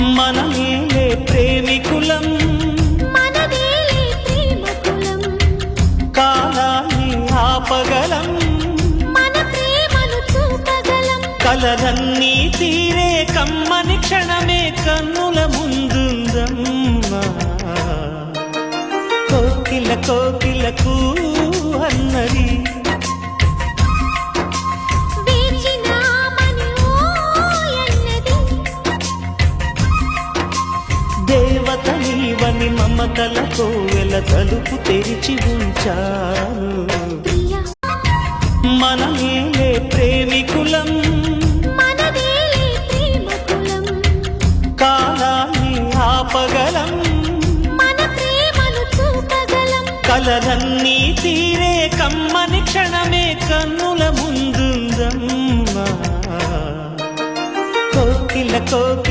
మనమేలే ప్రేమికులం, మనదేలే ప్రేమకులం, కాలాన్ని ఆపగలం, మన ప్రేమను చూపగలం. కలలన్నీ తీరే కమ్మని క్షణమే కన్నుల ముందుందమ్మా. కోకిల కోకిలకు అన్నది దేవత నీవని మమతల కోవెల తలుపు తెరిచి ఉంచాను. మనమేలే ప్రేమికులం, మనదేలే ప్రేమకులం, కాలాన్ని ఆపగలం, మన ప్రేమను చూపగలం. కలలన్నీ తీరే కమ్మని క్షణమే కన్నుల ముందుందమ్మా. కోకిల కోకిల